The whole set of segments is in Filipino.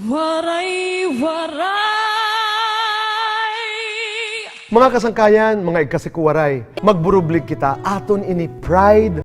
Waray-waray. Mga kasangkayan, mga ikasikuwaray, magburublig kita aton ini pride.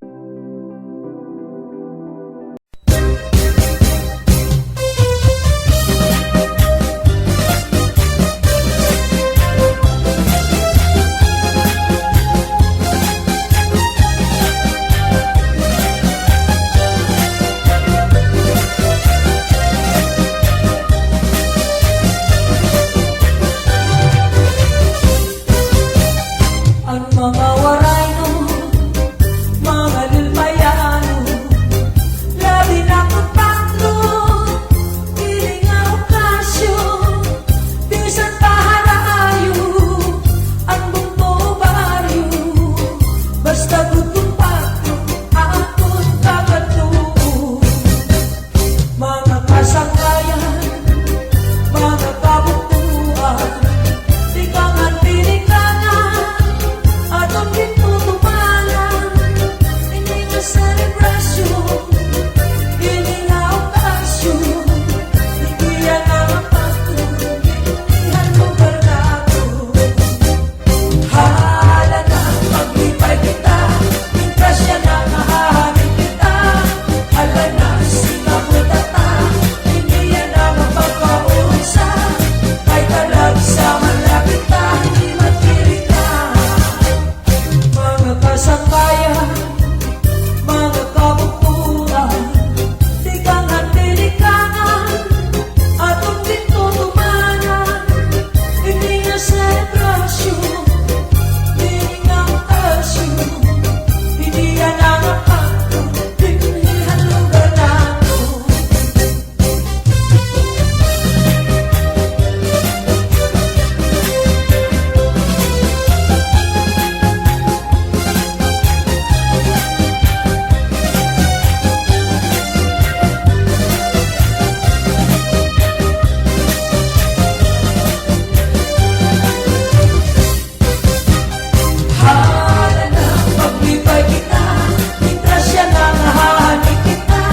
Ang mga warayno, mga lulmayano, labi na patlo, piling ang okasyo, bisan paharayo, ang bumbo baryo, basta gutong patlo, akot kakatuo. Mga kasangkayan, mga kabutuan, tikangan pilikangan, atong gitutumalan, hindi nga selebrasyon, hindi nga okasyon, hindi yan ang pagtulong, hindi lugar nato. Hala na, paglipay kita, mintas yan ang mahahamin kita. Hala na, sinabuta ta, hindi yan ang mapagkaunsa. Kahit talag sa malapit ta, hindi magkirita. Mga kasangkayan, mga kabutuan, tikangan pilikangan, atong ditutumanan, hindi nga selebrasyon, hindi nga okasyon, hindi yan ang akto, pinilihan lugar nato. Hala na, paglipay kita, mintas yan ang hahanin kita.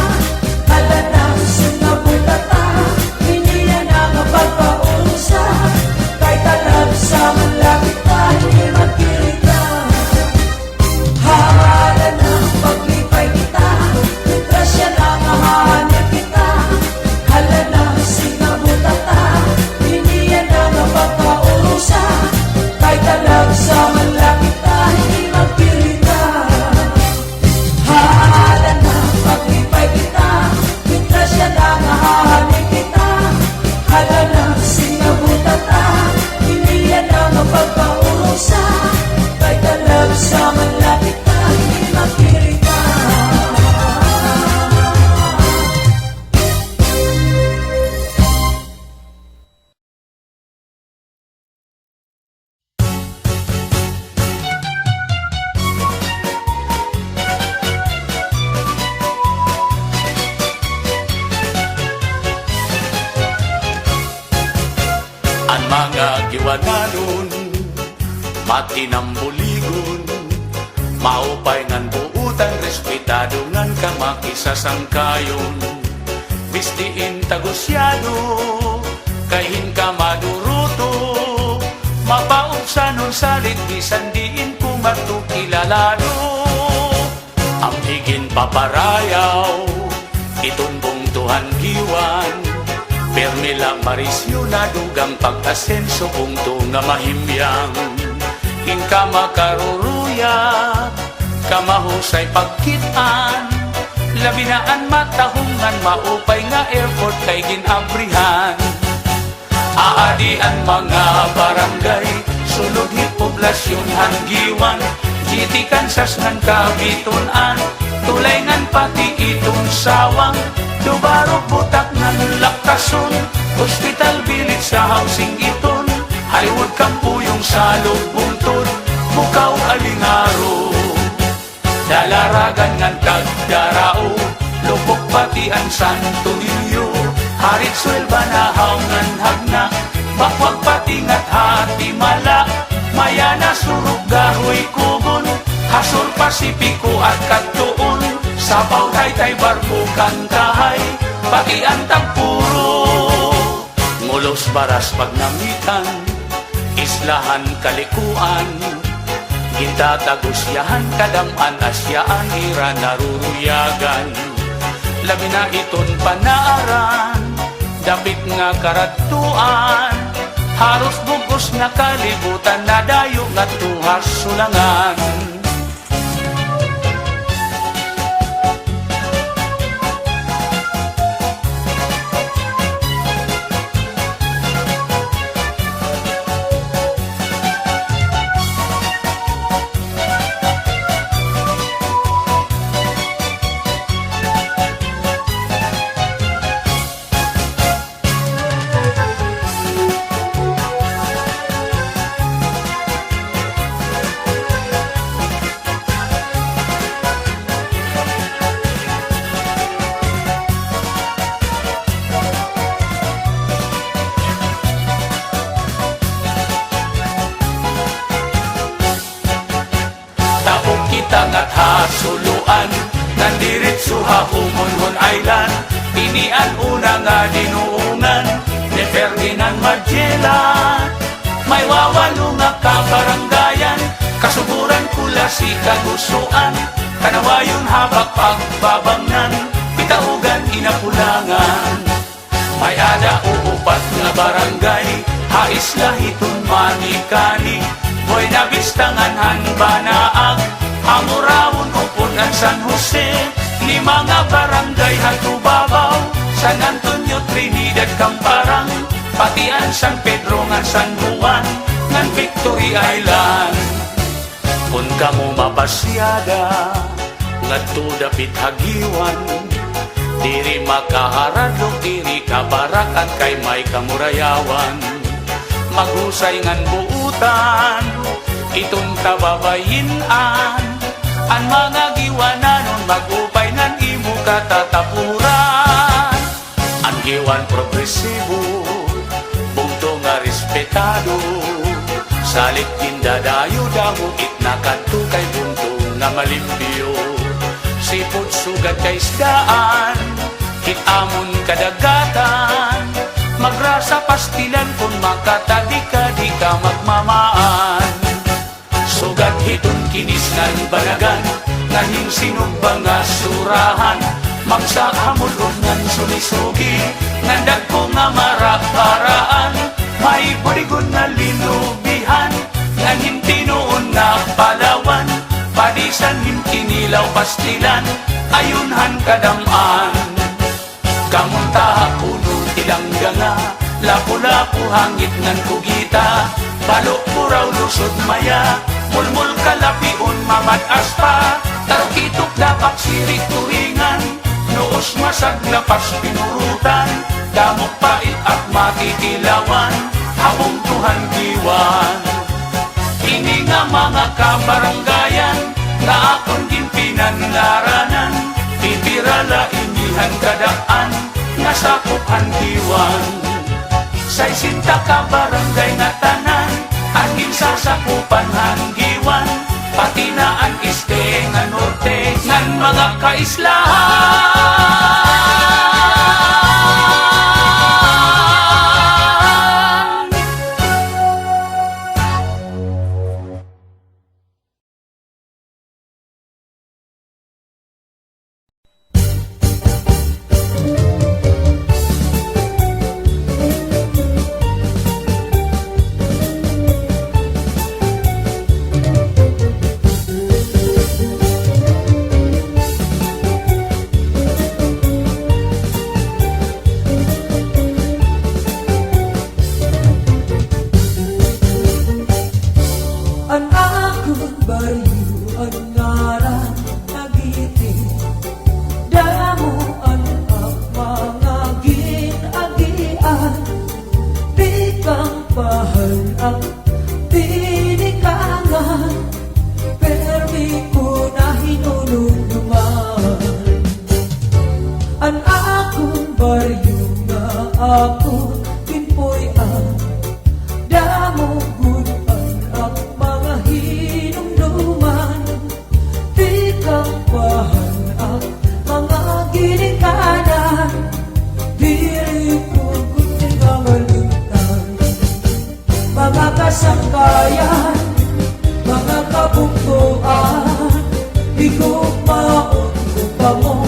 Hala na, sinabuta ta, hindi yan ang pagkaunsa. Kahit talag sa malapit ta, hindi magkirita. Hala na, paglipay kita, mintas yan ang hahanin kita. Hala na, sinabuta ta, hindi yan ang pagkaunsa. Kahit talag sa malapit ta, hindi magkirita. Hala na, paglipay kita, mintas yan ang hahanin kita. Hala na, sinabuta ta, hindi yan ang pagkausa. Kahit talag sa malapit ta, hindi magkirita. Ang mga giwananon, matinambuligon, maupay ngan buutan, respetado ngan kamakisasangkayon. Bistiin tagusyado, kahin ka maduruto, mapauksanon salit, bisan diin kumatukilalado. Ang higin paparayaw, itumbong tuhan giwan, permila marisyo na dugang pag-asenso punto nga mahimyang. Inka makaruruya, kamahusay pagkitaan, labinaan matahungan, maupay nga airport kay ginabrihan. Aadian mga barangay, sulod ni poblasyon hanggiwan, City Kansas ngan kabitunan, tulay ngan pati itong sawang, Dubarog butak ng lakason, hospital village sa housing iton, Hollywood kampuyong sa lugbuntod, Bukaw alingaro. Dalaragan ngan kagdarao, Lubok pati ang Santo Niño, Harit Suelva na haungan hagna, Bakwag pati ngat hati mala, Mayana surug gahoy kugon, Hasol Pasipiko at Katuon, Sabaw tay barko kantahay, pati ang tagpuro. Los baras pagnamitan, islahan kalikuan, gintatagusyahan kadaman asyaan ira naruruyagan. Labi na iton panaaran, dapit nga karatuan, haros bugos na kalibutan na dayo nga tuhas sulangan. Tangat hasuluan, nandiritso Humonhon Island, tinian una nga dinuungan ni Ferdinand Magellan. May wawalo nga kabaranggayan, kasuburan kula si kagusuan, kanawayon habak pagbabangnan, pitaugan inapulangan. May ada uupat nga barangay, hais lahiton manikani, boy nabistangan hanbanaag, Amurawon upon ang San Jose, ni mga barangay hatubabaw, San Antonio, Trinidad, Camparang, pati ang San Pedro nga San Juan, ngan Victory Island. Kung kamo mapasyada, ngadto dapit hagiwan, diri makaharadlok, diri kabarakan kay may kamurayawan. Maghusay ngan buutan, itong tababayinan, ang mga giwananon magupay ng imo katatapuran. Ang giwan progresibo, bugto nga respetado, salit kindadayo damo itnakadto kay bunto nga malimpyo. Sipod sugat kay isdaan, hitamon kadagatan, magrasa pastilan kung makatadi ka magmamaan. Sugat hitun kinis ng banagan, ngayong sinubang nga surahan, magsahamulon ng sulisugi, nandag ko nga maraparaan, may burigon na linubihan, ngayong tinuon na palawan, padisan hintinilaw pastilan, ayunhan kadamaan. Kamunta puno tilang ganga, lapu-lapu hangit ngan kugita, balok puraw lusod maya, mulmul kalapiun mamad aspa, tarukitok dapak sirik turingan, noos masag lapas pinurutan, damok pait at matitilawan, habong Tuhan diwan. Ini nga mga kabaranggayan, nga akong ginpinanlaranan, pipirala inihan kadaan, nga sakupan diwan. Say sinta ka barangay nga tanan, angin sasakupan hanggiwan, pati na ang iste nga norte, ngan mga kaislahan. Ang akong baryo, ang ngaran nagitin, damo ang mga ginagian, di kang pahal ang tinikangan, permi ko na hinulunduman. Ang akong baryo nga ako pinpoyan, damo good ang mga hinumduman, di kang pahal ang mga ginikanan, diri ko kutin nga malinta. kasangkayan, mga kabungtuan, higugmaon ko pa mo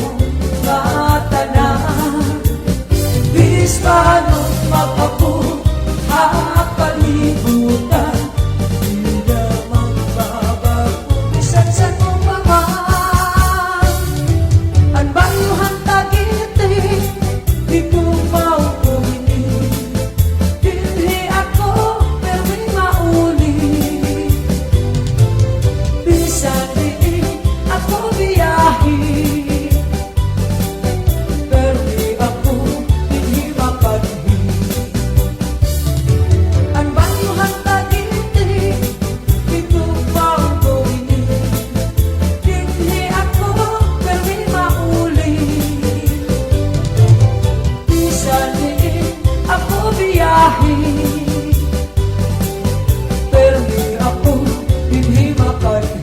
nga tanan. Bis paano't mapakalibutan, di na magbabago bisan sa numaman. Ang bayuhan tagiti, di ko mauuli, dili ako pero mauli. Bisan di ako biyahe, pero di ako hindi mapadhi. Ang bayuhan tagiti, di ko mauuli, dili ako pero mauli. Bisan di ako biyahe, pero di ako hindi mapadhi.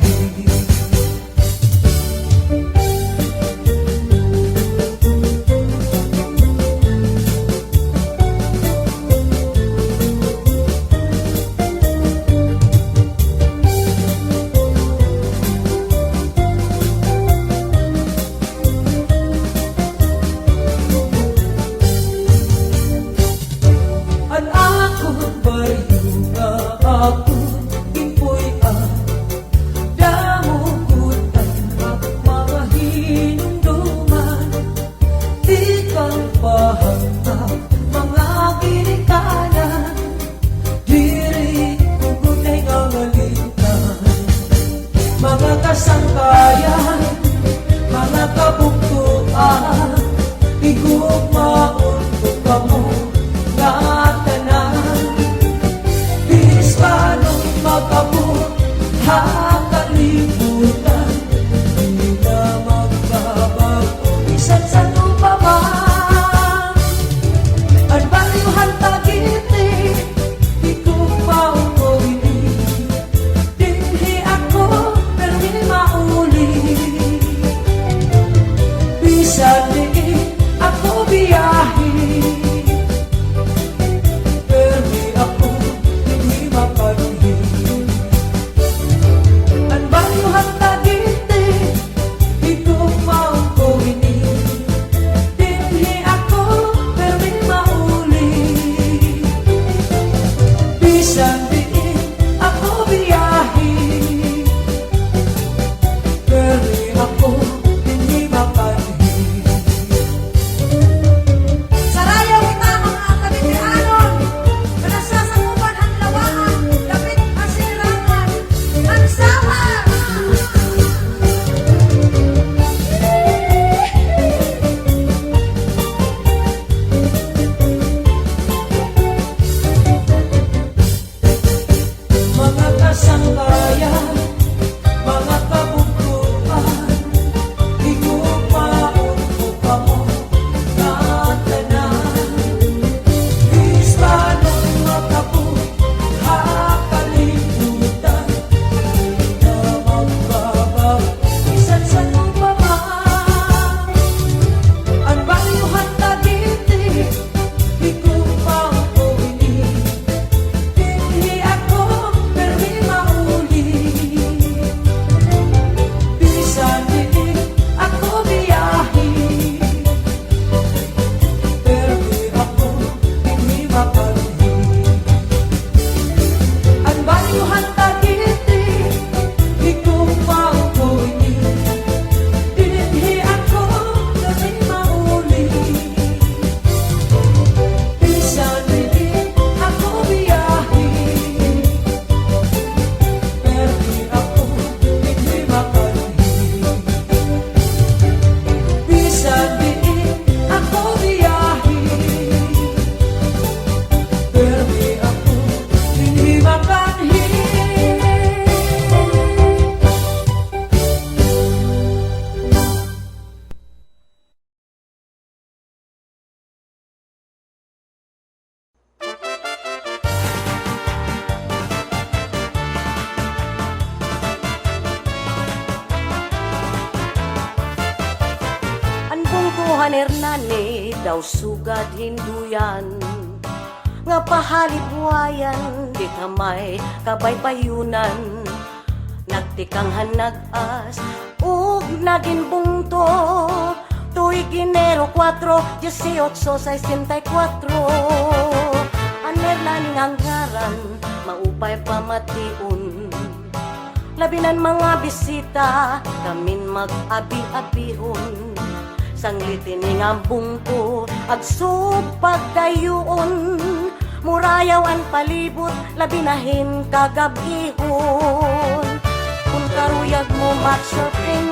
Ang akong bayo nga akong impoy damugutan at mga hinungduman. Di kang pahangap mga ginikanan, diri kugunay nga ngalitan. Mga kasangkayan, mga kabuktuan, higugmaon ko pa mo nga tanan. Bis paano't makalibutan, di na magbabago bisan sa numaman. Ang bayuhan tagiti, di ko mauuli, dili ako pero di mauli. Bisan di ako biyahe, pero di ako hindi mapadhi. Ang bayuhan tagiti, di ko mauuli, dili ako pero di mauli. Bisan di ako biyahe, pero di ako hindi mapadhi. Sarayaw kita mga kabitianon, panasasakupan ang lawaan, lapit ang sirangan, ang sawa. Mga kasangkayan, mga kabungtuan, higugmaon ko pa mo nga tanan. Bis paano't makalibutan, di na magbabago bisan sa numaman. Ang bayuhan tagiti, di ko mauuli, dili ako pero di mauli. Bisan di ako biyahe, pero di ako hindi mapadhi. Ang bayuhan tagiti, di ko mauuli, dili ako pero di mauli. Bisan di ako biyahe, pero di ako hindi mapadhi. Bisan di ako biyahe, pero di ako hindi mapadhi. Ang bungkuhan Hernani daw sugad hinduyan. nga pahalibwayan, di kamay kabaybayunan. Nagtikang hanag-as, ug naging bungto, tuig Enero 4, 1864. Aner laning anggaran, maupay pamatiun. Labinan mga bisita, kamin mag-abi-abihon. Sanglitin nga bungto, agsupag dayuon. Murayaw ang palibot, labinahin kagabihon. Kung karuyag mo mag-surfing,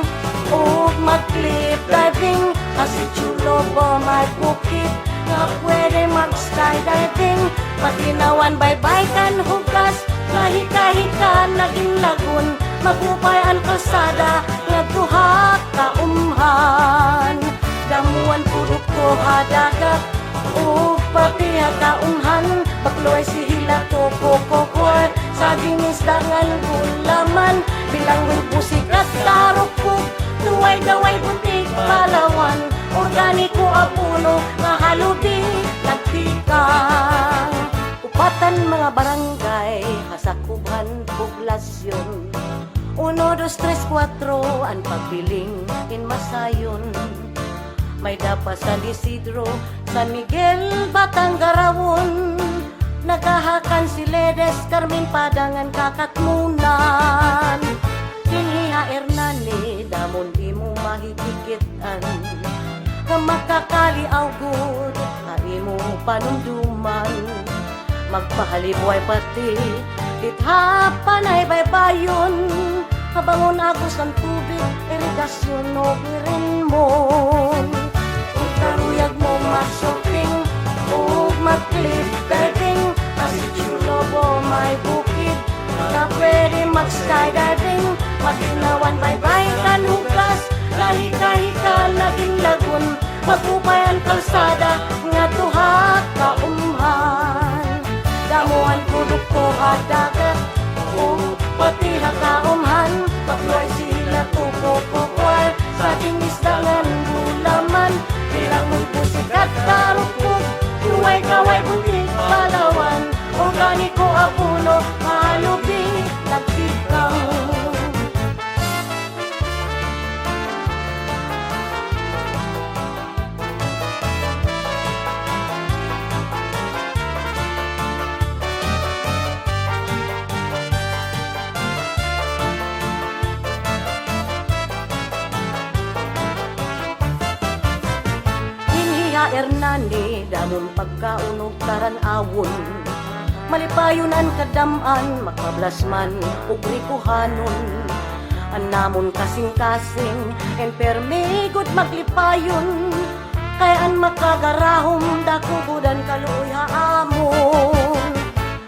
o mag-cliff diving, kasi chulo ba may bukid, nga pwede mag-skydiving. Matinawan baybay kan hugas, kahit-kahita naging lagun, magupay ang kalsada, nga duha kaumhan. Damuan purok ko hadagat, o pati hakaumhan, bakloy si hila to kokokoy, sa ginisdangan gulaman, bilang busik at tarukog, tuway daway buntik palawan, organiko apuno, nga halubi, nagtikang. Upatan mga barangay, hasakubhan, poblasyon, 1, 2, 3, 4, ang pagpiling inmasayon. May dapa sa Isidro, San Miguel, Batanggarawon, nagahakan si Ledes, Carmen Padangan, Kakatmunan. Kiniha Hernani, damon di mo mahigikitan, nga makakali awgod, na imo panunduman. Magpahalibuay pati, dithapan ay baybayon, habangon agos ang tubig, irigasyon o birinmon. Kung karuyag mo mag-shopping, o mag-cliff diving, kasi chulo mo may bukid, na pwede mag-skydiving. Matinawan baybay kan hugas, kahit-kahita naging lagun, magupay ang kalsada, nga tuha kaumhan. Damuhan pudok ko hadagat, o pati hakaumhan, bakloy sila tukokokoy, sa ginisdangan gulaman, bilang mo'y pusik at tarukog, tuway kaway buntik palawan, organiko apuno, malubi, nagtikang. Hernani, damong pagkaunog karanawon, malipayon ang kadaman, makablasman, ukrikuhanon. Anamon kasing-kasing, enpermigod maglipayon, kayaan makagarahom, dakubudan kaluoy haamon.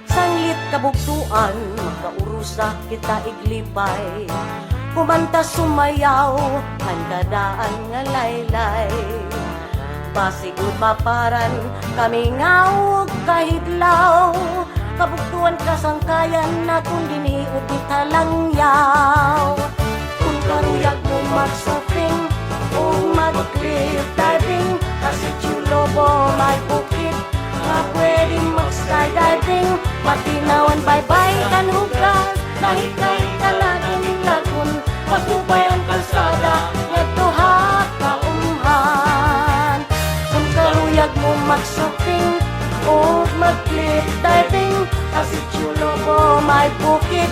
Sanglit kabugtuan, makaurusa kita iglipay, kumanta sumayaw, handadaan nga laylay. Pasigod maparan, kami ngawog kahidlaw, kabugtuan kasangkayan na kung diniot ni talangyaw. Kung karuyag mo mag-surfing, o mag-cliff diving, kasi chulo mo may bukid, nga pwede mag-skydiving. Matinawan baybay kan hugas, kahit-kahit talagin lagun, magupay ang kalsada, nga tuha kaumhan. Karuyag mo mag-shopping, o mag-cliff diving, kasi chulo mo may bukid,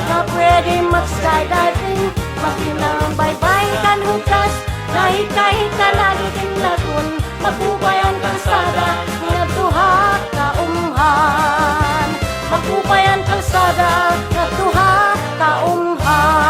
na pwede mag-skydiving. Makinang baybay kan hugas, kahit-kahit talagin lagun, magupay ang kalsada, nga tuha kaumhan. Magupay ang kalsada, nga tuha kaumhan.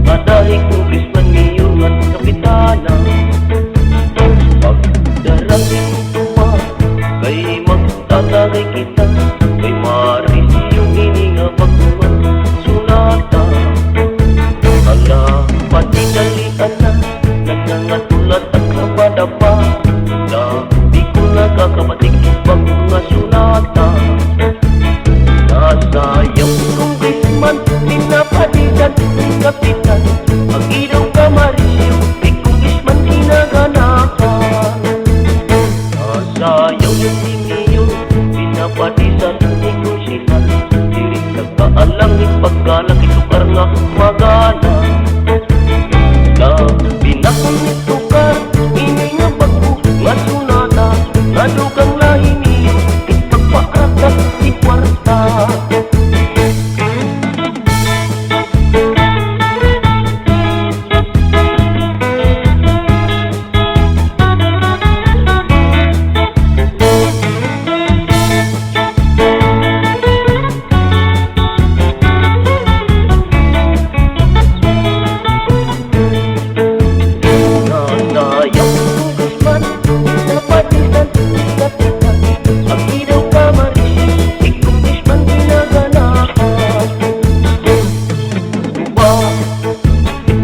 Madahi ko Krisman ngayon at kapitana. Pagdarating tuwa kay magtatagay kita, kay maris yung hininga pagkuhan sunata. Ala patinalian na nagkangatulat at kapadapa, di ko nakakabatik pag mga sunata. Nasayang kong Krisman, pinapaditan ng kapitan, ang ilaw kamarisyo, di kong Krisman kinaganakan. Nasayaw yung tingiyon, pinapadisan ni Kusihan, dirit nagkaalangit pagkalaki tukar nga magana. Na binakong tukar, ini nga bago, nga sunata, nga dugang lahi niyo, ipagpaakat si kwarta.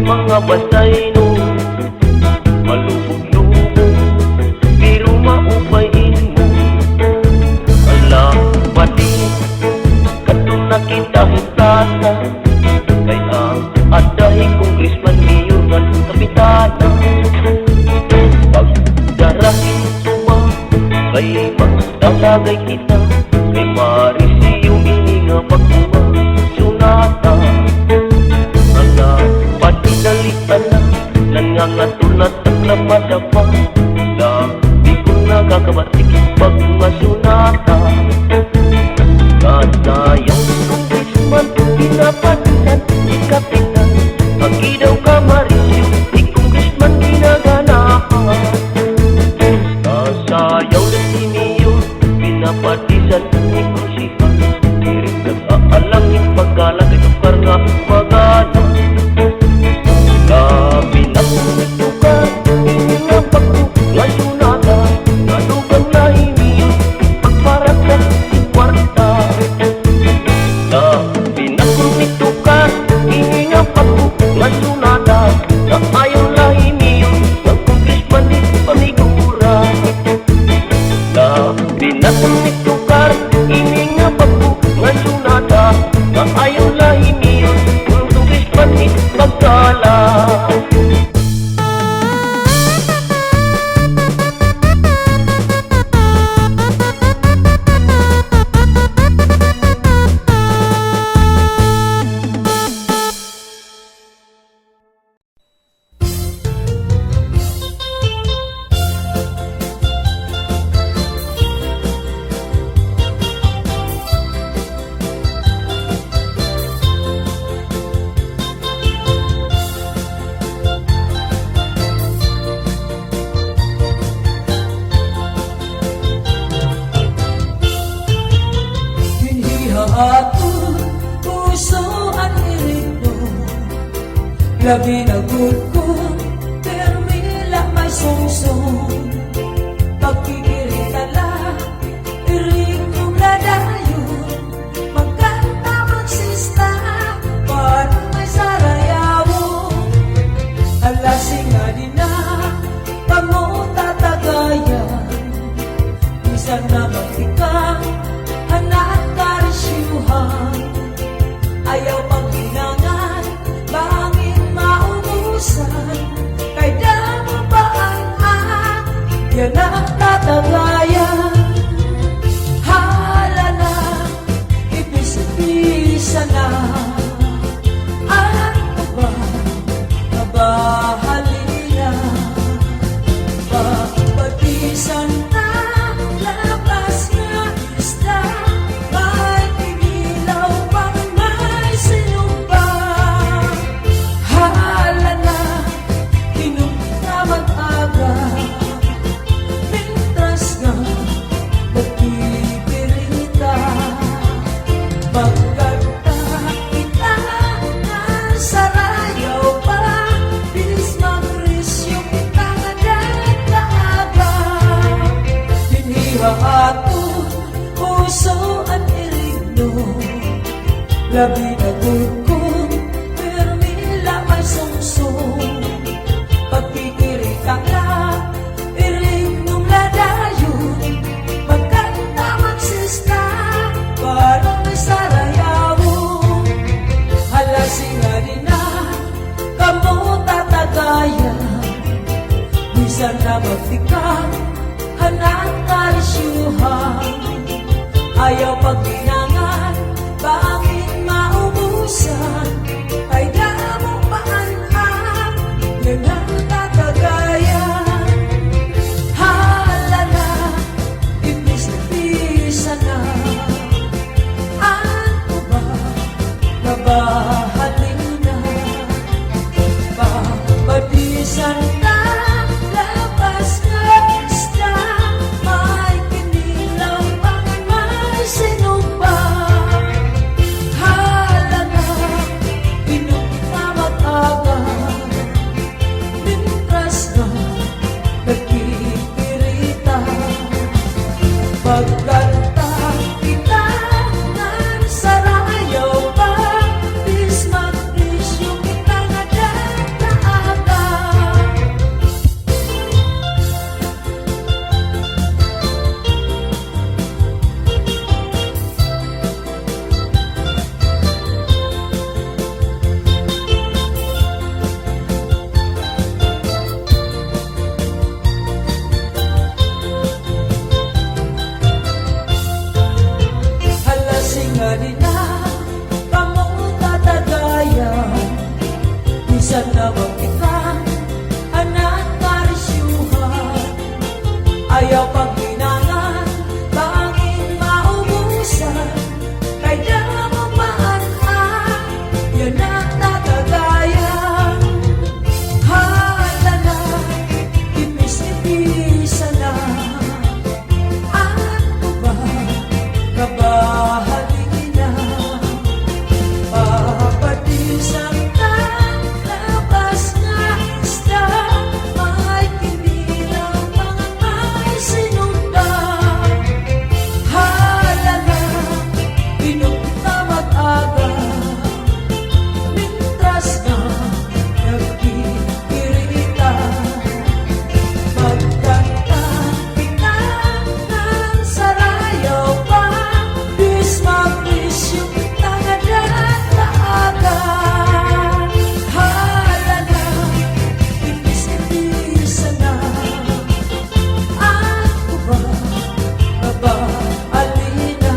Mga bantay no, malubog-lubog, pero maupayin mo. Ala, pati, katong nakita hitata, kaya adahin kong Krisman ngayon at kapitana. Pagdarating tuwa, kay magdalagay kita, kay marisi yung hininga pagkuha sunata. Ala, patinalitan na nangangatulat at napadapa, di ko nakakabatik pag mga sunata. Nasayang kong Krisman, pinapadisan ni kapitan, ang ilaw kamarisyo, di kong Krisman ginaganahan. Nasayaw ng siniyo, pinapadisan ni Kusihan, dirit nag-aalangin pagkalaki tukar nga magana. Pinakulutukan, hindi nga bago, nga sunata, nga dugang lahi niyo, pagparakat si kwarta. Pinakulutukan, hindi nga bago, nga sunata, nga ayaw lahi niyo, nga kung Krisman di panigura. Pinakulutukan, hindi nga bago, nga sunata, nga ayaw lahi niyo, kung Krisman di pagkala. Hinihaatun, puso at irito, labi na gudkod, permila may sungsong. Pagkikiritala, irikong ladayon, magkanta magsista, parang may sarayawo. Alasing nga din na, pamutatagayan, minsan na magtikang, anak karisyuhan, ayaw paghinangan, bangin maubusan, kay damo pa ang yan ang tatawa. Labi na tukong, permila may sungsong. Pagpipirita ka, iring nung ladayon. Pagkanta magsista, parang may sarayawon. Halasing nga rin na, kamo tatagayan. Bisan na magtikang, hanang kalisyuhan. Ayaw paglinangan, bangin maubusan. Ay damong paan-an, yan ang tatagayan. Hala na, ibis-bisa na. Ano ba, nabahati na. Babadisan na, labas na isda. May kinilaw pang may sinubang. Hala na, pinagmamag-aga. Mintras na, nagkikirita. Pagkanta kita, nan sarayaw pa. Bismagdisyo kita nga dagdaaga. Halasing nga rin na, kamong tatagayan. Bisan na magkitan, anak karisyuhan. Ayaw paglinangan, bangin maubusan. Kay damang paan-an, yan ang tatagayan. Hala na, ipis-ipisa na. Ano ba, kabahagi na. Papatisan na, labas na isda. May kinilang mga may sinundan. Hala na, pinunta mag-aga. Mintras na, nagkikirita. Magkanta kita, ng sarayaw pa. Bismagdisyo kita nga dagdaaga. Hala na, ibis-ibisa na. Ako ba, mabaalina.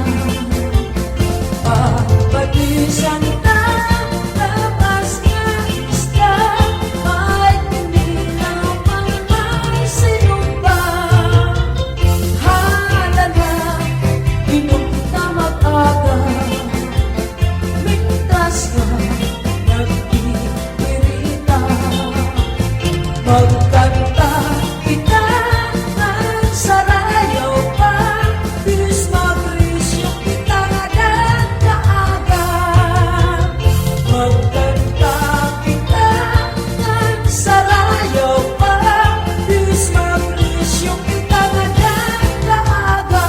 Papatisan na, labas nga isda. May kinilang mga may sinubang. Hala na, pinunta mag-aga. Mintras nga, nagkikirita. Magkanta kita, ng sarayaw pa. Bismagdisyo kita nga dagdaaga. Magkanta kita, ng sarayaw pa. Bismagdisyo kita nga dagdaaga.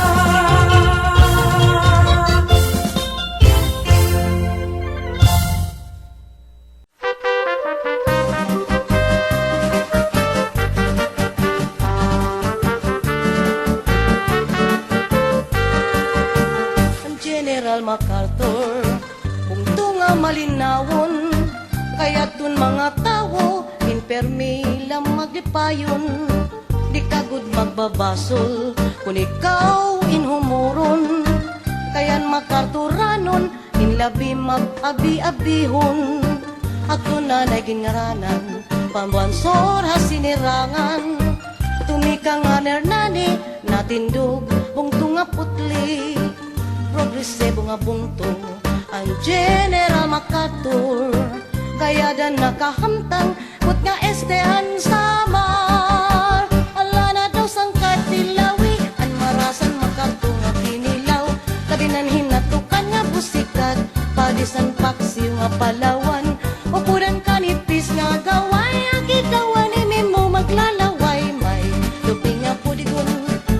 Ang General MacArthur, kung tunga malinawon, kaya dun mga tao, inpermi lang maglipayon. Di kagud magbabasol, kung ikaw inhumuron, kayan MacArthuranon, inlabi mag-abi-abihon. Ako na nagingaranan, pambansor hasinirangan. Tumika nga nernani, natindog, bungtong nga putli. Progresibo nga bungtong, ang General MacArthur. Kaya dan nakahamtang, put nga estehan samar. Ala na daw sang katilawi, an marasan MacArthur nga kinilaw. Kabinan hinatukan nga busikat, padisan paksiw nga palawan. Upuran kanipis nga gaway, ang gitawan ni Mimo maglalaway. May luping nga pudigon,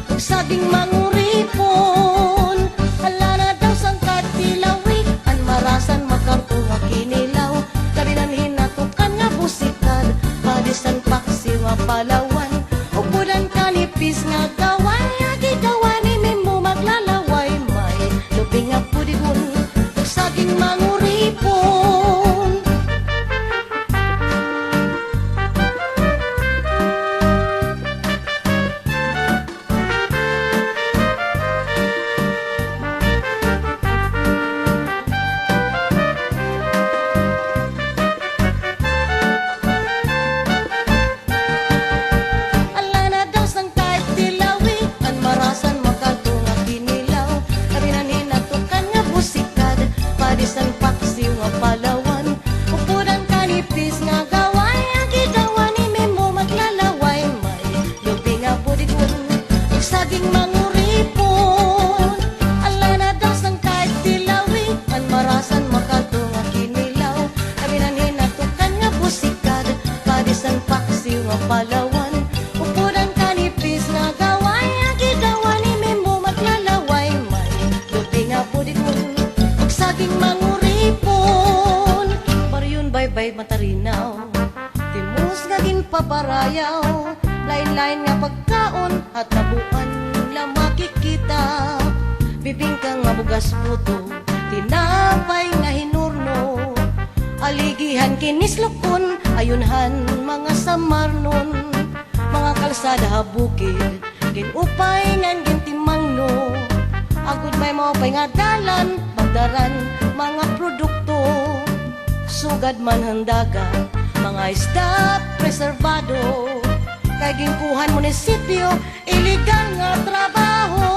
ug sabing manguripon. Ala na daw sang katilawi, an marasan Palawan. Upudan kanipis nga gaway, ang gidawan ni Mimo maglalaway. May lupi nga pudikon, ug saging manguripon. Baryon baybay matarinaw, timus nga ginpaparayaw. Lain-lain nga pagkaon at nabuan lang makikita. Bibingka nga bugas puto, tinapay nga hinurno. Aligihan kinislukon, ayunhan mga samarnon. Mga kalsada habukid, ginupay ngan gintimangno. Agud may maupay nga dalan, magdaran mga produkto. Sugad man handaga, mga isda preserbado. Kay ginkuhan munisipyo, iligal nga trabaho.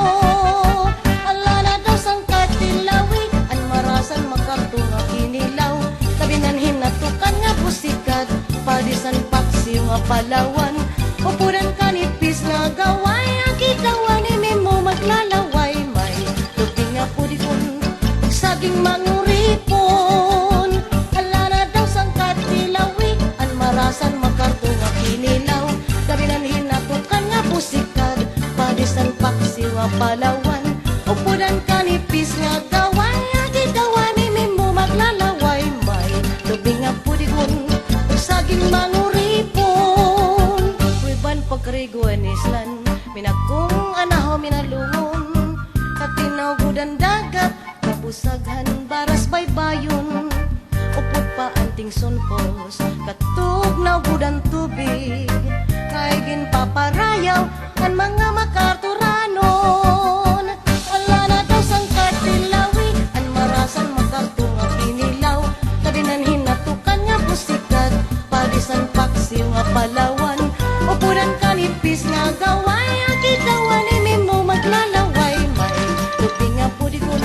Ala na daw sang katilawi, an marasan makarto nga kinilaw. Kabinanhin na tukan nga busikat, padisan paksiw nga Palawan. Upudan kanipis nga gaway, ang kitawan ni Mimo maglalaway. May lupi nga pudikon, saging manguripon. Ala na daw sang katilawi, an marasan makarto nga kinilaw. Kabinanhin na tukan nga busikat, padisan paksiw nga Palawan. Upudan kanipis nga gaway, ang kitawan ni Mimo maglalaway. May lupi nga pudikon, saging manguripon. Riban pagkariguan islan, minagkong anaho minalungon. Katinaw gudan dagat, kabusaghan baras baybayon. Upod pa anting sunpos, katug na gudan tubig. Kay ginpaparayaw ang mga makarturanon. Wala na daw sang katilawi, ang marasan makarto nga kinilaw. Kabinanhin na tukan nga busikat, padisan paksiw nga Palawan. Upudan kanipis nga gaway, ang kitawan ni Mimo maglalaway. May lupi nga pudikon,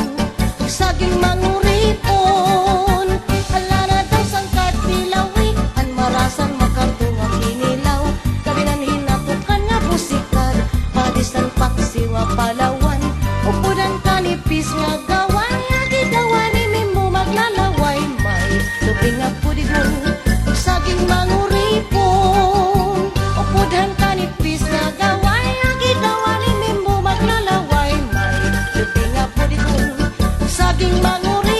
ug saging manguripon. Ala na daw sang katilawi, ang marasan makarto nga kinilaw. Kabinanhin na tukan nga busikat, padisan paksiw nga Palawan. Upudan kanipis nga gaway, ang kitawan ni Mimo maglalaway. May lupi nga pudikon, ug saging manguripon. Upudan kanipis nga gaway, ang kitawan ni Mimo maglalaway. May lupi nga pudikon, ug saging manguripon.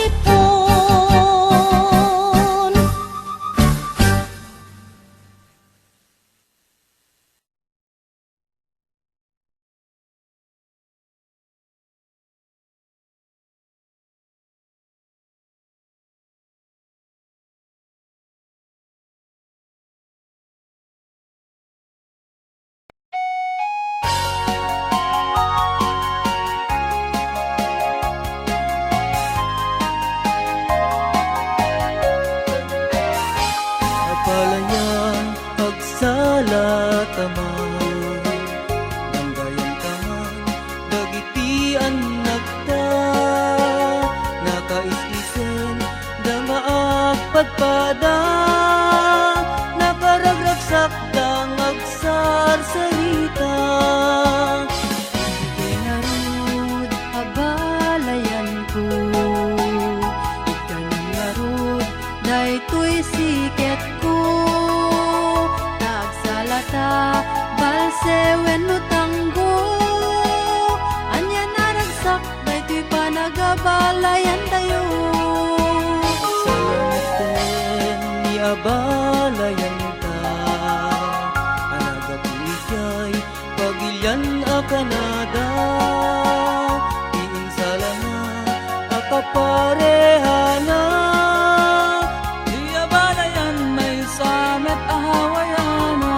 Napalayan agsala taman ng gayang taman dagitian nagta nakaisisen da maagpadpada nakaragraksak dang agsarsalita Pinarod abalayan ko ikanang larod daytoy siket ko nagsalata balse wenno tanggo anya naragsak daytoy panagabalayan tayo salaten ni abalayan ta anagapuigay pagilyan a Canada iinsala na akaparehana Balayan may samet ahawayana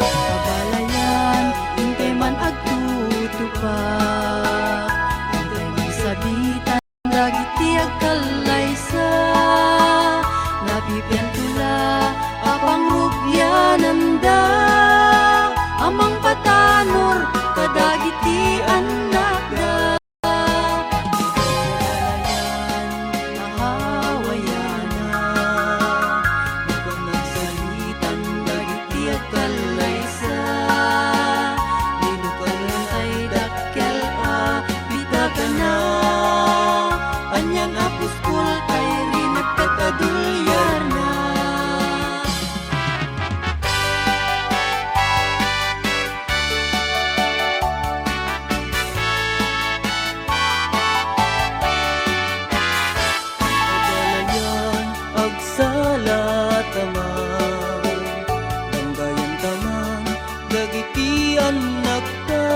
Kabalayan, hintay man agtutupak Hintay man sabitan, dagiti agkalaysa Nabibiyan nagsalat taman Banggayan taman dagiti anak ka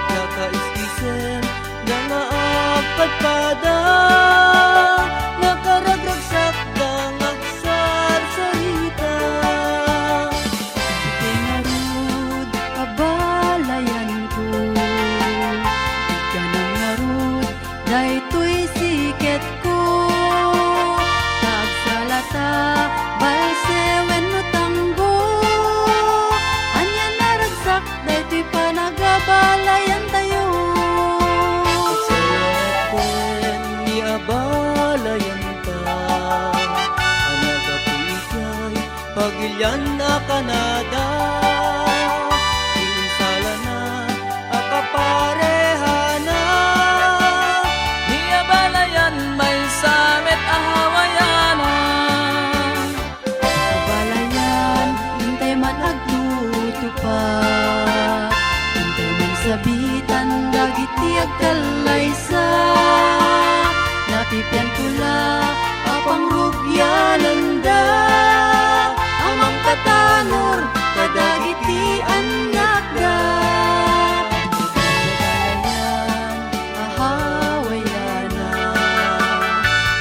Nakaisisen nga agpadpada Nakaragragsak dang agsarsarita Ika'y narud, kabalayan ko Di ka nang narud, daytoy siket ko Nagsalata, balse wenno tanggo Anya naragsak, daytoy panagabalayan tayo Salaten ni abalayan ta Anaga po ikay pagilyan na Kanada Iinsala na akaparehana Ni abalayan may samet ahawayana Kabalayan, hintay man agluto pa Hintay man sabitan, dagiti agkalaysa Napipian tula, apang rubyanan da Amang katanor, kadagiti anak da Kabalayan, ahawayana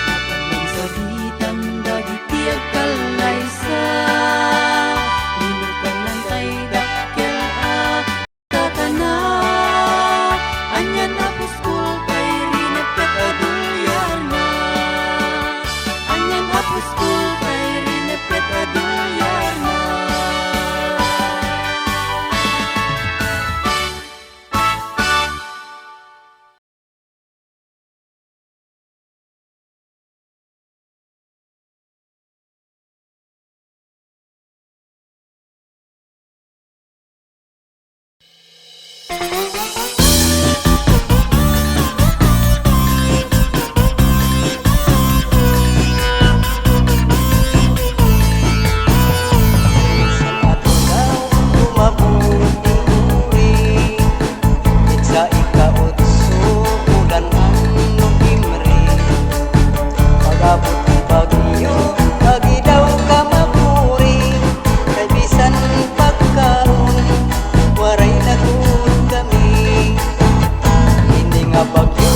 Napaglang sabitan, dagiti agkalaysa Linutan lang kay dakkel kakana Anyan na puskul kay rinepet adulyana Anyan na puskul kay rinepet adulyana Sa ikautso ulan ang imre Pag-abot ang bagyo Agidaw ka mapuri Kay bisan pagkaon Waray nagud kami Hindi nga bagyo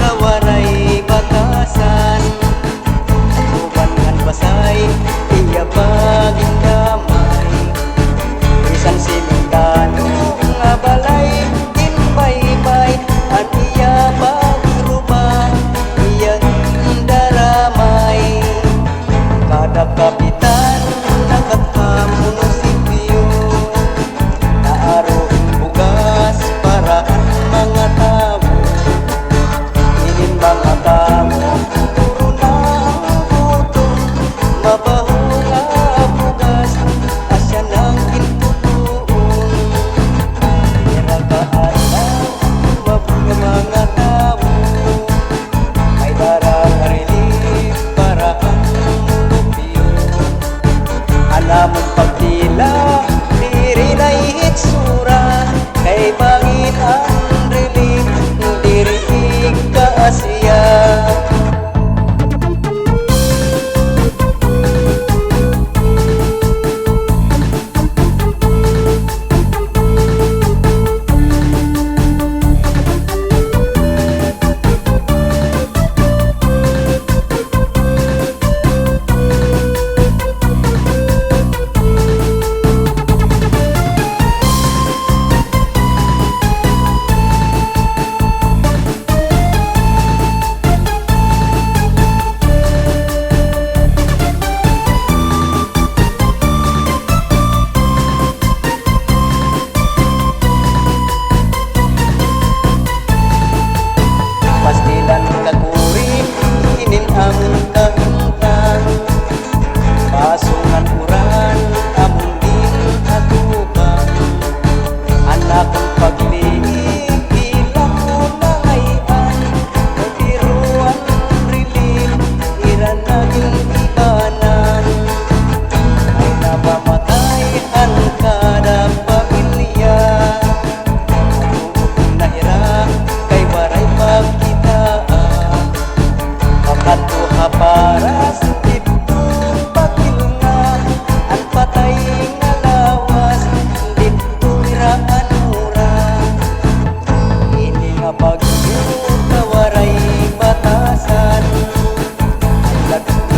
Kawaray batasan Tuban ngan basay Iya paging damay Bisan simintano nga balay Bye-bye at iya pagruba iya daramay kada kapitan nakatam munisipyo naaroon bugas para ang mga tao inin mga tao puro na buto mabaho nga bugas asya ng kintutuon nirakaalaw mga tao ay darang relief para ang mulupyo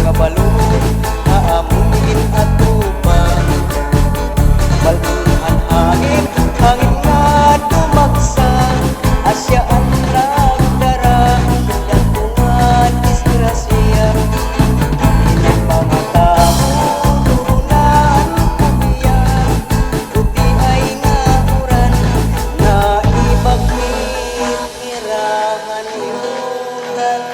kabalo aamuin at upang balbuhan hangin nga tumaksa asya ang nagdarang yang tungan disgrasya ilang mga tao turunan kabiyan buti ay nauran na ibagmirahan yung ganda.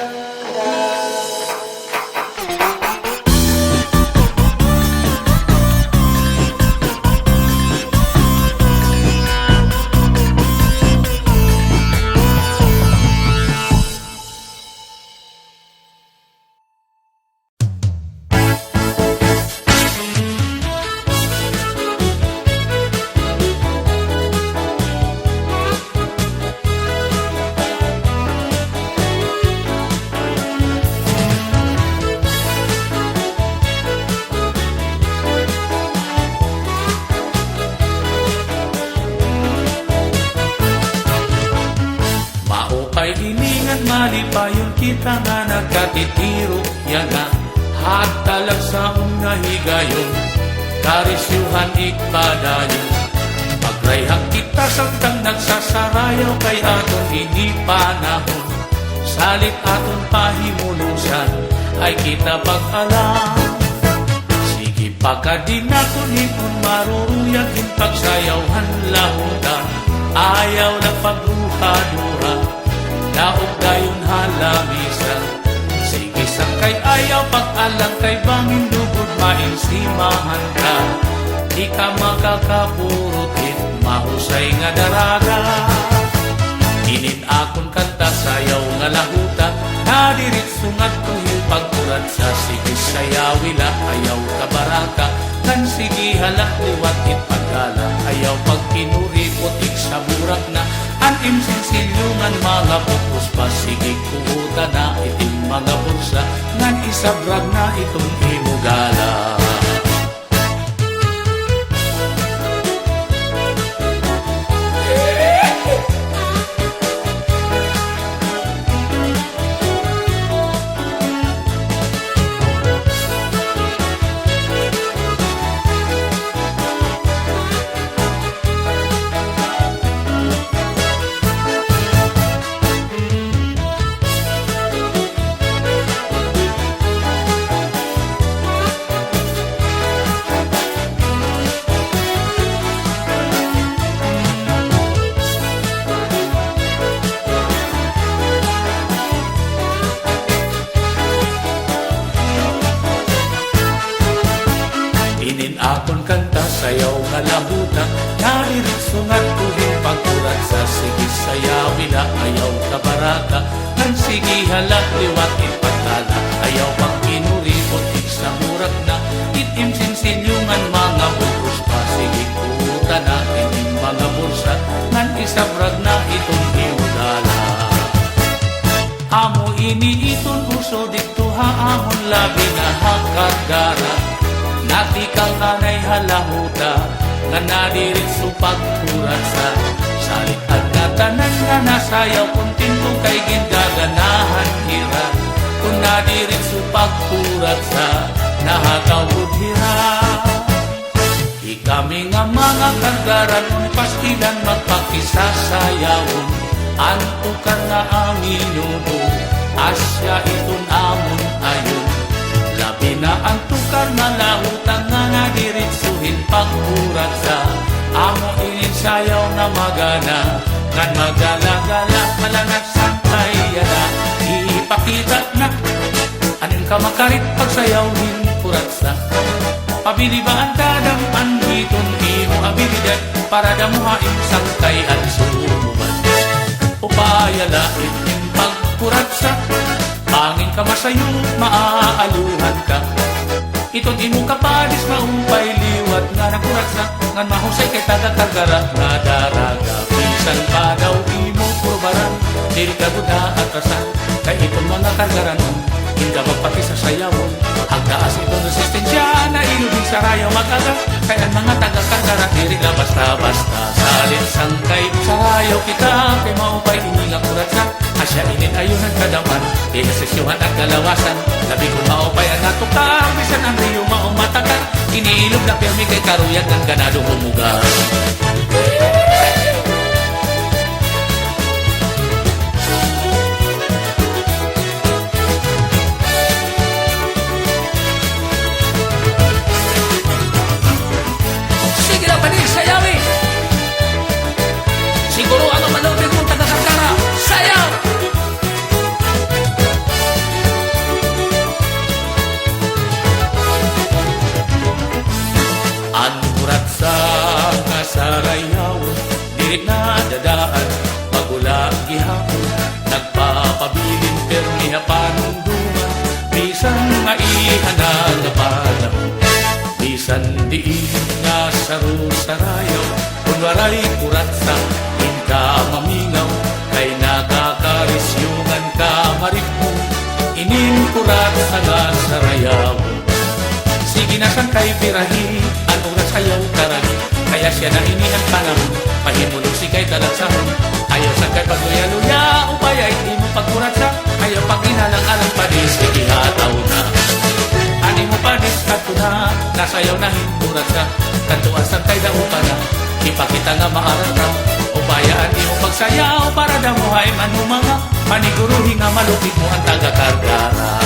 Maupay iningan malipayon kita nga nagkatitiro yan nga hatalag sa unang higayon karisyuhan ikpadayon pagrayhang kita samtang nagsasarayaw kay aton ini panahon salit aton pahimulusan ay kita pag-alam sige pagkadin naton hipon maruruyagin pagsayawhan lahuta ayaw na pagruhadura daog dayon halamisa sige sakay ayaw pag-alang kay bangin lugod mainsimahan ka di ka makakapurutin mahusay nga daraga init akon kanta sayaw nga lahuta nadiritso nga tuyo pagkurat sa sige sayawila ayaw kabaraka kan sige halak liwat pagala ayaw pagkinuri putik sa burak na anim sinsilyungan mga pupus pa sige kuuta na iting mga bulsa ngan isabrag na itong imugala inin akon kanta sayaw nga lahuta nariritso nga tuhin pagkurat sa sige sayawila ayaw kabaraka ngan sige halak liwat ipatala ayaw pagkinuri putik sa murak na itim sinsilyungan mga bukos pa sige kuuta na ining mga bulsa ngan isabrag na itong iudala amo ini iton uso dito haamon labi na hakagara natikal anay halahuta nga nadiritso pagkurat sa salit at katanan nga nasayaw kung tinto kay gindaganahan hira kung nadiritso pagkurat sa nahakawud hira ikami nga mga kagaran kung pastilan magpakisasayawon antukan nga ang inudo asya iton amon ayon labi na ang tukar na lahutan nga nadiritsuhin pagkurat sa amo ininsayaw na magana ngan magala-gala malangat sangkay yada ipakita na anin ka makarit pagsayawin kurat sa pabilibaan kadang anhiton imo abilidad para damuhain sangkay at sumuban upayala itin pagkurat sa pangin ka masayo, maaaluhan ka iton imo kapadis maumpay liwat nga nakurat sa ngan mahusay kay taga-tagara nga daraga bisan pa daw imo kurbaran diri ka buda at kasan kay iton mga kargaran hindi magpati sa sayawon hagdaas itong resistensya na ilubing sa rayaw magaga kay ang mga taga-kargara diri la basta-basta salin sangkay sa rayaw kita kay maupay ininga kurat sa asya inin ayon nagkadaman di nasesyuhan at kalawasan labi kung maupay ang natok pirmi kay karuyag ng ganado humuga. Sige na panig, sayawi! Siguro ano manood kung taga-Santara, sayaw! Anurat sa kasarayaw, dirit na dadaan, magula gihapon, nagpapabilin permi hapanunduman, bisan nga ihanan na panahon, bisan diin nga sarusarayaw, kunwaray kurat sa hinka mamingaw, kay nakakarisyungan ka maripmo, inin kurat sa nga sarayaw. Sige na siyang kay birahi, ang oras ayaw karagi, kaya siya na inihan panahon, pahimulong si kay talagsahon. Ayaw sa kay pagluya-luya, upaya hindi mo pagkurat sa, ayaw pag inalang alang padis, ikihataw na. Ani mo padis, kato na, nasayaw na hinturat sa, kantuasan kay daupa na, ipakita nga maaral ka, upaya hindi mo pagsayaw, para damuhay manumanga, maniguruhi nga malupit mo ang taga-kargara.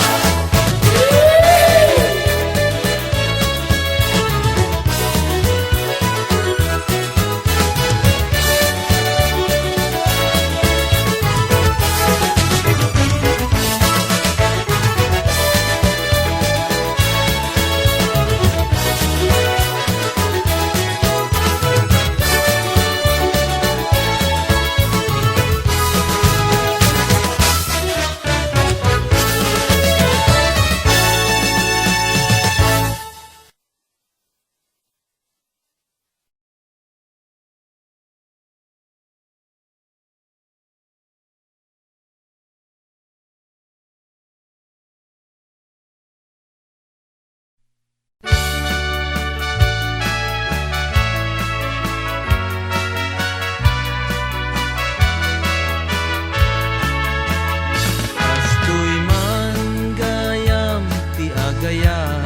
Astoy man gayam ti agaya,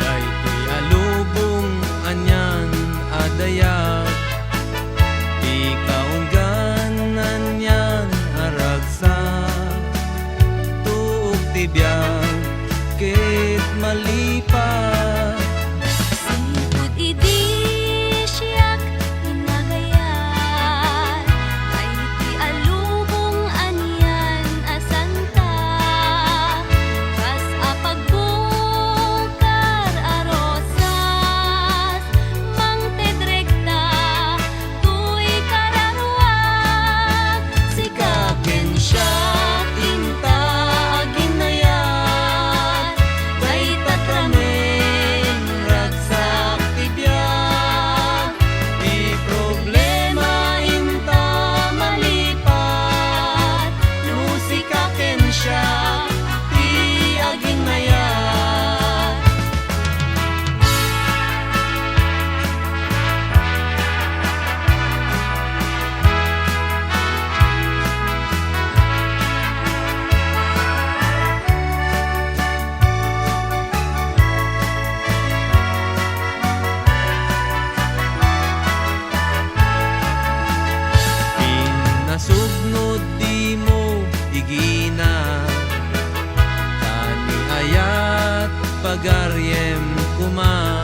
daytoy alubong anyan adaya, di kaungganan yan aragsa, tuog ti biyag ket malipat. Sipot idi siyak hinagayan, ay ti alubong anyan asanta, kas apagbukar arosas, mang tedrekta, tuy kararwag, sikaken siya tinta aginayat, kay tatramen ragsak ti biyag, Di problema inta malipat, lusikaken siya, ti aging mayat. Pinasugnod di mo igina, tani ayat pagaryem kuma,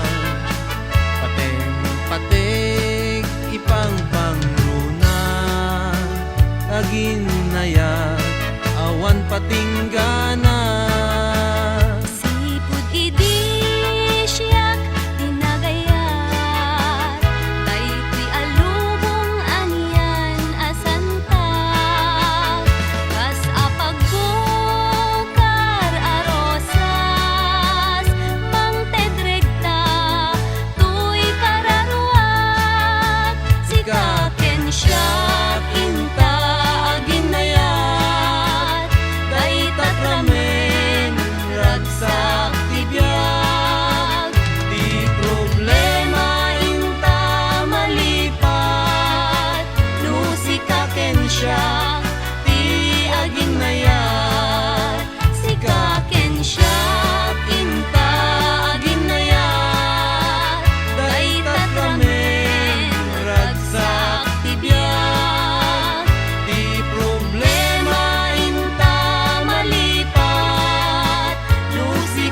pating-patig ipang pangruna, agin nayat awan patinggana. sipot idi siyak hinagayat, daytoy alubong anyan asanta, kas apagbukar arosas, mang tedrekta, tuy kararwag, sikaken siya kinta aginayat, kay tatramen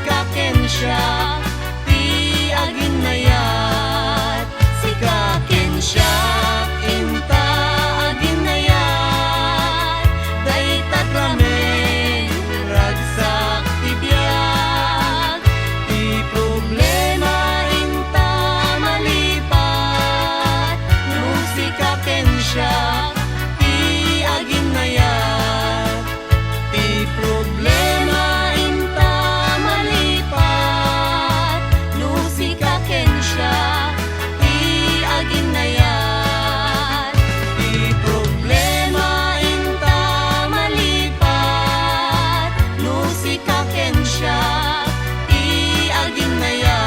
sikaken siya, ti aginayat. Sikaken siya, inta aginayat. Daytat ramen, ragsak tibiyag. Ti problema inta malipat. Nung sikaken siya, ti aginayat. Ti problema inta malipat. Nung sikaken siya, ti aginayat. Ti problema inta malipat. Nung sikaken siya, ti aginayat.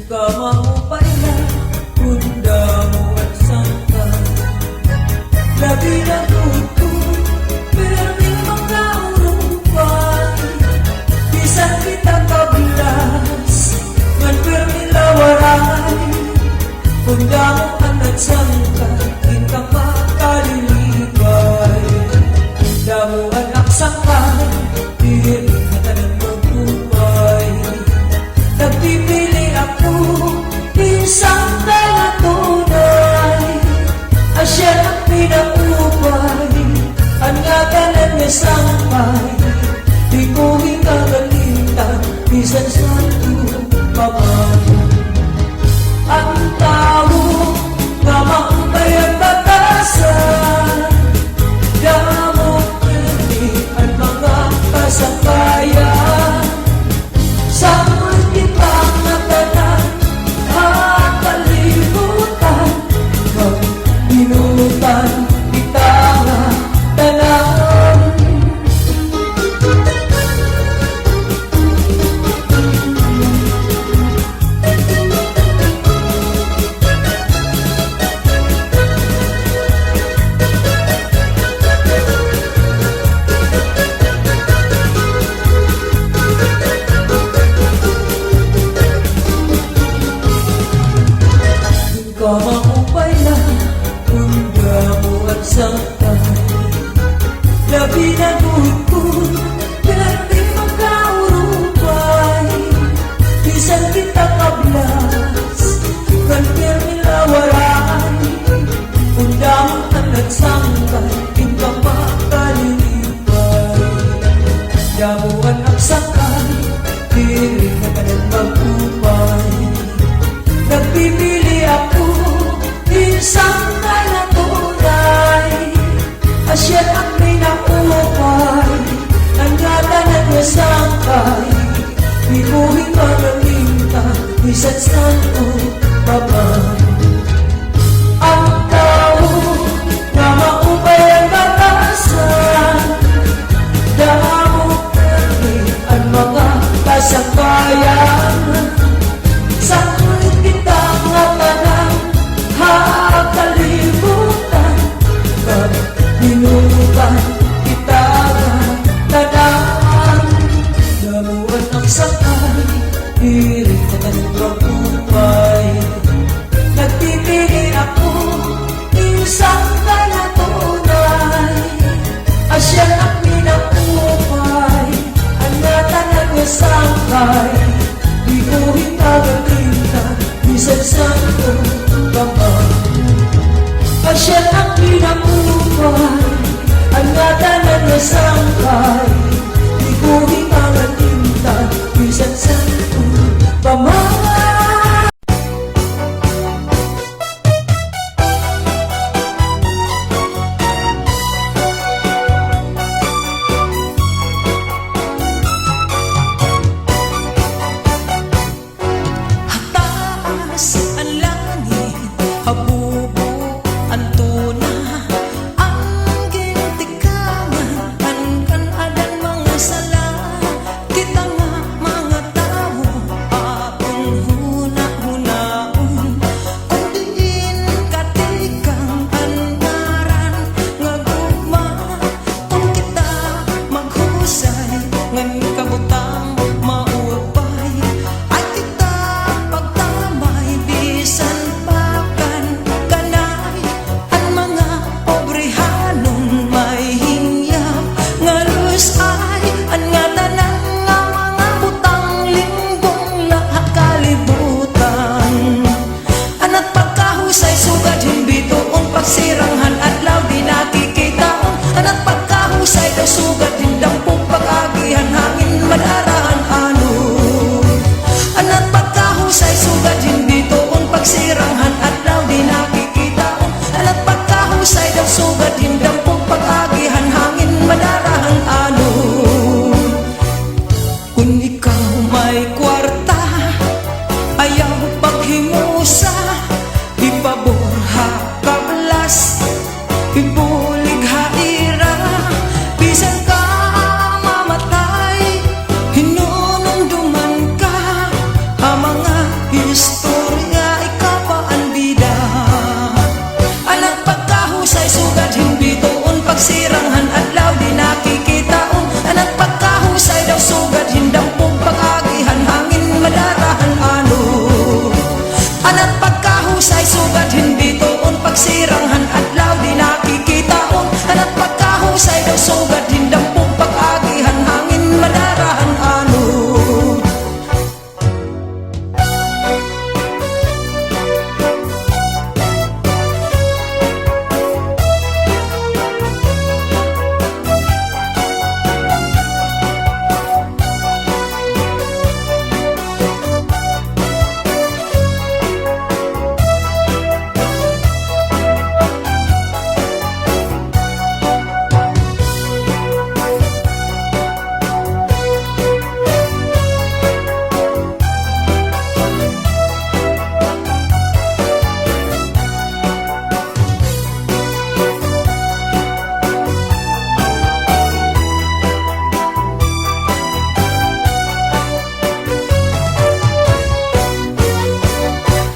Kamaupay na Hunda mo at sangka Labi na tuto Perming magkaurupay Bisan kita kabilas Ngan perming lawaray Hunda mo at sangka Kita makalilibay Hunda mo anak sangka Diri na tanang magupay Nagpipili ako isang mga tunay Asya ang pinaupay Ang ngagalan niya sampay Di ko hingagalitan Bisan sa tumamay Ang tao na maupay ang batasan Damok ang mga kasangkayan sa ultimang natanan Nakalimutan Kang minutan Kita nga tanan Kamaupay na Hunda mo at sangkay Labi na gugod Perti magkaurupay Bisan kita kablas Kan permi lawaray Hunda mo at sangkay Kita makalilipay Damuan ang sangkay Diri na kanan magupay Nagpipili ako isang mga tunay Asya ang pinaupay Ang ngatanan niya sangkay Di ko hingagalinta Bisan sa tumamay Ang tao na maupay ang batasan Damo ang mga kasangkayan Sa kulit kitang ngatanan Hakalimutan Pag minutan kita tanan Damuan ang sakay Hirit na tanong upay Nagpipili ako Isang kalatunay Asya ang pinaupay Ang ngatanan niya sangkay Di ko hingagalintan Bisan sa tumamay Asya ang pinaupay Ang ngatanan niya sangkay Di ko hingagalintan Bisan sa tumamay Habubo ang tuna, ang gintikangan ngan kabutang maupay ay kita pagtamay bisan pakan kanay ang mga pobrehanon may hingyap ngalus ay ang nga tanan nga mga butang linggong lahat kalibutan anat pagkahusay sugad himbitoon pagsiranghan adlaw di nakikitaon anat pagkahusay daw sugad hindampong pag-agihan hangin madarahan ano anat pagkahusay sugad himbitoon pagsiranghan adlaw di nakikitaon anat pagkahusay daw sugad hindampong pag-agihan hangin madarahan ano kung ikaw may kwarta ayaw paghimusa ipabor ha kablas ibulig haira bisan ka mamatay hinununduman ka ang mga istorya ikaw pa ang bida anak pagkahusay sugad himbitoon pagsiranghan adlaw di nakikitaon anak pagkahusay daw sugad hindampong pag-agihan hangin madarahan ano anak pagkahusay sugad himbitoon pagsiranghan adlaw di nakikitaon anak pagkahusay daw sugad hindampong pag-agihan hangin madarahan ano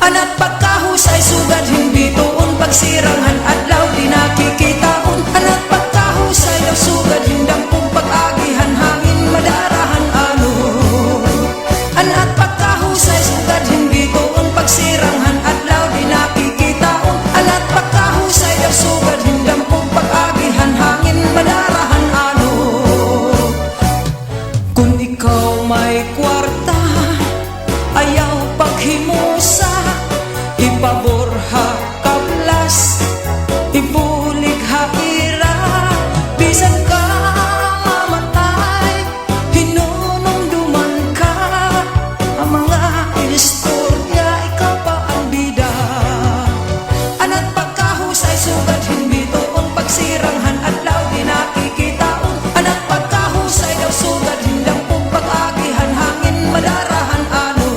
anak pagkahusay sugad himbitoon pagsiranghan adlaw di nakikitaon anak pagkahusay daw sugad hindampong pag-agihan hangin madarahan ano anak pagkahusay sugad himbitoon pagsiranghan adlaw di nakikitaon anak pagkahusay daw sugad hindampong pag-agihan hangin madarahan ano kung ikaw may kwarta ayaw paghimusa ipabor ha kablas ibulig haira bisan ka mamatay hinununduman ka ang mga istorya ikaw pa ang bida anak pagkahusay sugad himbitoon pagsiranghan adlaw di nakikitaon anak pagkahusay daw sugad hindampong pag-agihan hangin madarahan ano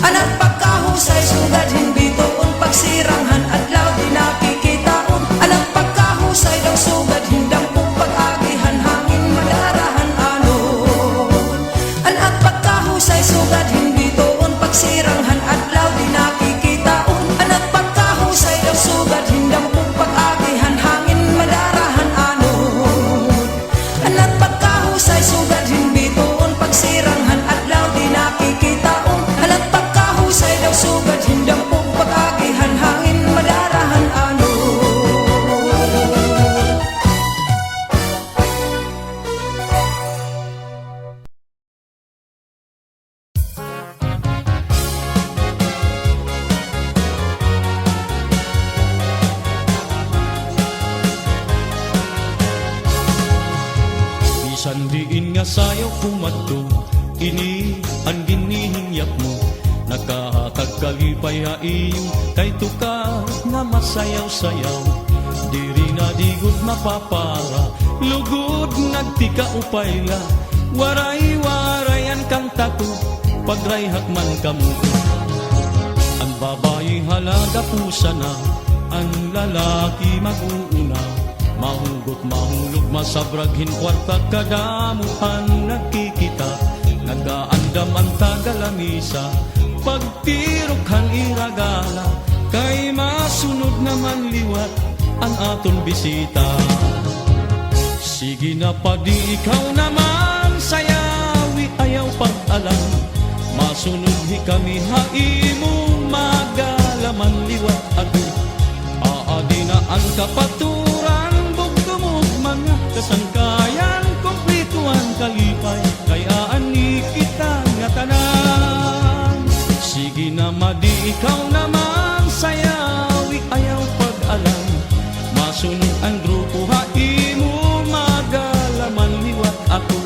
anak pagkahusay sugad himbitoon pagsiranghan adlaw di nakikitaon anak pagkahusay daw sugad hindampong pag-agihan hangin madarahan ano anak pagkahusay sugad himbitoon pagsiranghan adlaw di nakikitaon anak pagkahusay daw sugad hindampong pag-agihan hangin madarahan ano anak pagkahusay sugad himbitoon pagsiranghan adlaw di nakikitaon anak pagkahusay daw sugad hindampong pag-agihan hangin madarahan ano Bisan diin nga sayo kumadto ini ang ginihingyap mo nakahatag kalipay haiyo kay tuka nga masayaw-sayaw diri na digud mapapara lugod nagtika upayla waray-warayan kang tato pagrayhak man kamo ang babae halaga pusa na ang lalaki mag-uuna mahugot mahulog masabraghin kwarta kadamuhan nakikita nagaandam ang tagalamisa pagtirokhan iragala kay masunod naman liwat ang aton bisita sige na padi ikaw naman ayaw pag-alam. Masunod hi kami haimo magalaman liwat ako. Aadi na ang kapaturan bugtumog mga kasangkayan kompleto ang kalipay kaya ani kita nga tanan. Sige na madi ikaw naman sayawi ayaw pag-alam. Masunod ang grupo haimo magalaman liwat ako.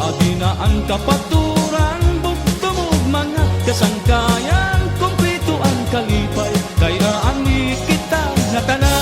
Aadi na ang kapaturan bugtumog mga kasangkayan kompleto ang kalipay kaya ani kita nga tanan.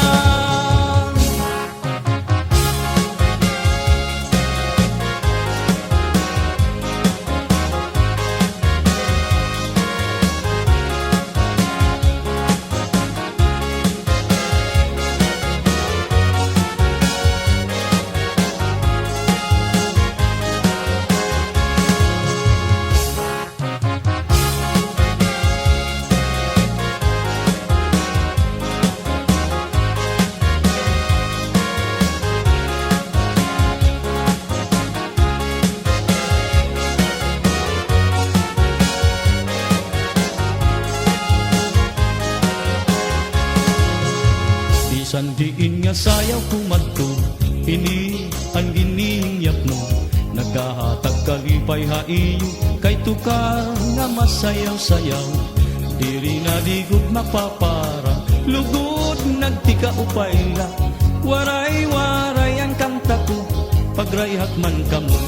Bisan diin nga sayaw kumadto, ini ang ginihingyap mo. Nagkahatag kalipay haiyo, kay tuka nga masayaw-sayaw. Diri na digod mapapara, lugod nagtika upayla. Waray-waray ang kanta ko, pagrayhak man kamo.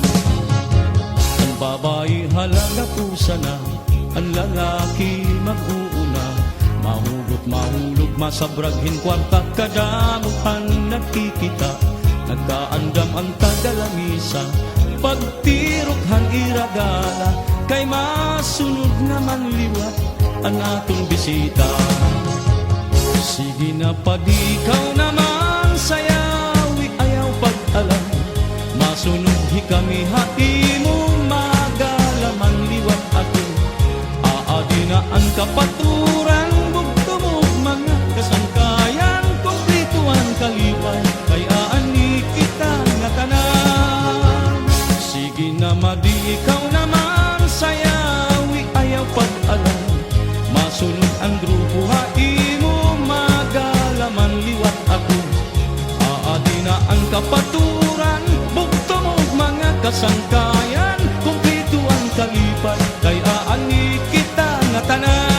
Ang babae halaga pusa na, ang lalaki mag-uuna. Mahugot, mahulog, masabraghin kwarta, kadamuhan nagkikita. Nagkaandam ang tagalamisa, pagtirokhan iragala, kay masunod naman liwat ang atong bisita. Sige na pag ikaw naman sayawi ayaw pag-alam. Masunod hi kami haimo magalaman liwat ako. Aadi na ang kapaturan bugtumog mga kasangkayan kompleto ang kalipay kaya ani kita nga tanan. Sige na madi ikaw naman sayawi ayaw pag-alam. Masunod ang grupo haimo magalaman liwat ako. Aadi na ang kapaturan bugtumog mga kasangkayan kompleto ang kalipay kaya ani kita nga tanan.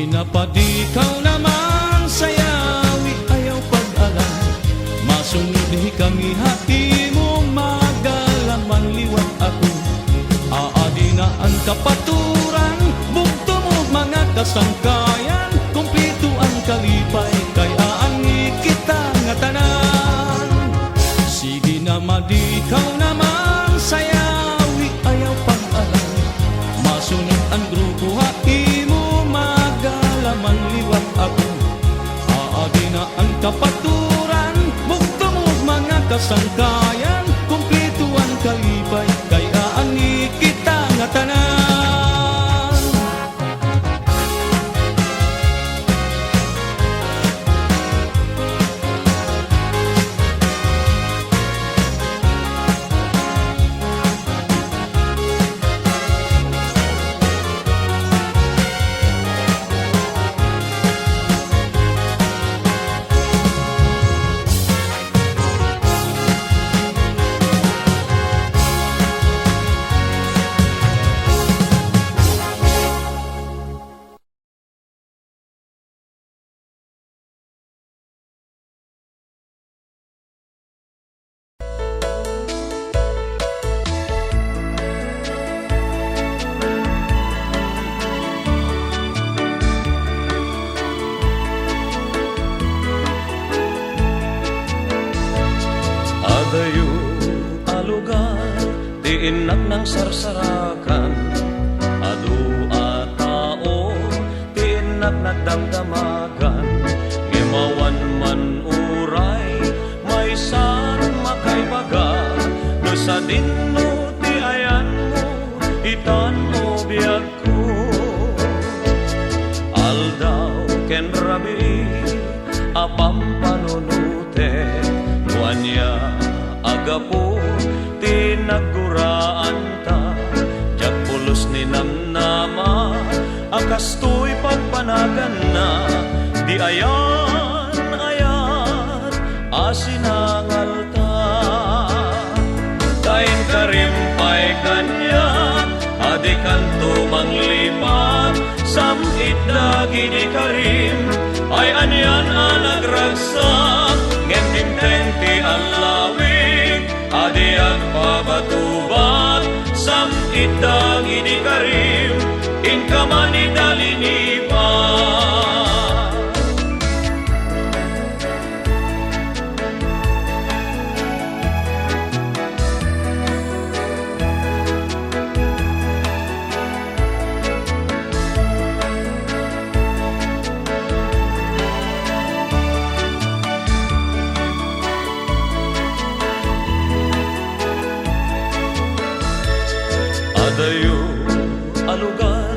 Napadi ikaw naman sayawi ayaw pag-alam. Masunod hi kami haimo magalaman liwat ako. Aadi na ang kapaturan bugtumog mga kasangkayan kompleto ang kalipay kaya ani kita nga tanan. Sige na madi ikaw naman sayawi ayaw pag-alam. Masunod ang grupo haimo magalaman liwat ako. Aadi na ang kapaturan bugtumog mga kasangkayan kompleto ang kalipay kaya ani kita nga tanan. alugar, di inak ng sarsarakan. Adu a tao, di inak nagdamdamagan. Ngimawan man uray, may san makaibaga. No sa dinno ti ayan mo, itan o biyag ko. Aldaw ken rabi, apam panunute, nuanya agapo, tinaguraan ta, jak pulos ni namnama, akastoy pagpanagan na, di ayan, asinangal ta. Kain karimpay kanya, adikan tumanglipat, samit dagi di karim, ay anyan nagragsak, ngendim tenti alawig, adi agpabatubat, samit dagi di karim, inkamani dalinipan. Adayo alugar,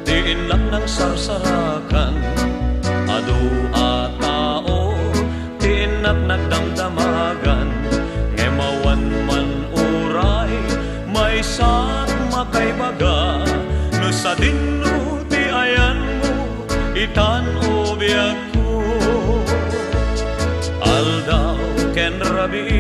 di inak ng sarsarakan. Adu a tao, di inak nagdamdamagan. Ngemawan man uray, may san makaibaga. No sa dinno ti ayan mo, itan o biyag ko. Aldaw ken rabi,